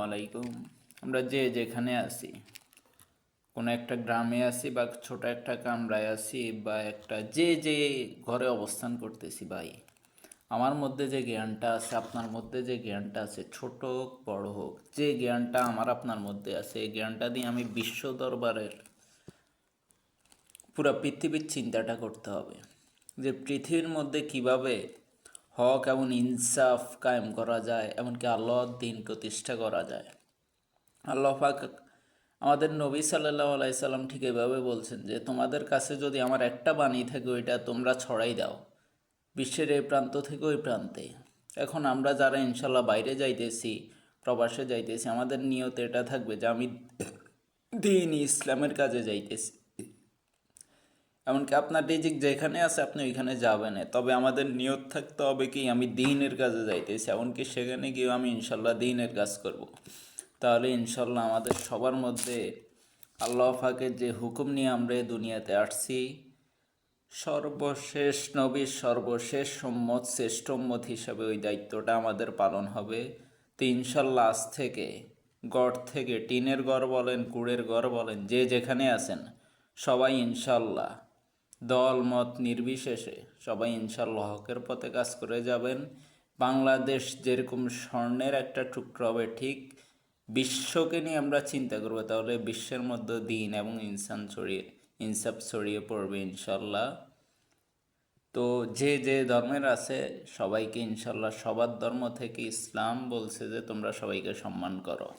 আলাইকুম। আমরা যে যেখানে আছি, কোনো একটা গ্রামে আছি বা ছোট একটা কামরায় আছি বা একটা যে ঘরে অবস্থান করতেছি ভাই, আমার মধ্যে যে জ্ঞানটা আছে, আপনার মধ্যে যে জ্ঞানটা আছে, ছোট হোক বড় হোক, যে জ্ঞানটা আমার আপনার মধ্যে আছে, এই জ্ঞানটা দিয়ে আমি বিশ্ব দরবারের পুরো পৃথিবীর চিন্তাটা করতে হবে যে পৃথিবীর মধ্যে কিভাবে হক এবং ইনসাফ কায়েম করা যায়, এমনকি আল্লাহর দিন প্রতিষ্ঠা করা যায়। আল্লাহ পাক আমাদের নবী সাল্লাল্লাহু আলাইহি সাল্লাম ঠিক এভাবে বলছেন যে তোমাদের কাছে যদি আমার একটা বাণী থাকে, ওইটা তোমরা ছড়াই দাও বিশ্বের এই প্রান্ত থেকে ওই প্রান্তে। এখন আমরা যারা ইনশাল্লাহ বাইরে যাইতেছি, প্রবাসে যাইতেছি, আমাদের নিয়ত এটা থাকবে যে আমি দিন ইসলামের কাজে যাইতেছি। এমনকি আপনার রিজিক যেখানে আছে আপনি ওইখানে যাবেন, তবে আমাদের নিয়ত থাকতে হবে কি আমি দিনের কাজে যাইতেছি, এমনকি সেখানে গিয়েও আমি ইনশাল্লাহ দিনের কাজ করব। তাহলে ইনশাল্লাহ আমাদের সবার মধ্যে আল্লাহ পাকের যে হুকুম নিয়ে আমরা এই দুনিয়াতে আসছি, সর্বশেষ নবীর সর্বশেষ উম্মত, শ্রেষ্ঠ উম্মত হিসাবে ওই দায়িত্বটা আমাদের পালন হবে। তো ইনশাল্লাহ আজ থেকে গড় থেকে, টিনের ঘর বলেন, কুড়ের ঘর বলেন, যে যেখানে আছেন সবাই ইনশাল্লাহ দল মত নির্বিশেষে সবাই ইনশাল্লাহ হকের পথে কাজ করে যাবেন। বাংলাদেশ যেরকম স্বর্ণের একটা টুকরো হবে, ঠিক বিশ্বকে নিয়ে আমরা চিন্তা করবো, তাহলে বিশ্বের মধ্যে দিন এবং ইনসাফ ছড়িয়ে পড়বে ইনশাল্লাহ। তো যে যে ধর্মের আছে সবাইকে ইনশাল্লাহ, সবার ধর্ম থেকে ইসলাম বলছে যে তোমরা সবাইকে সম্মান করো।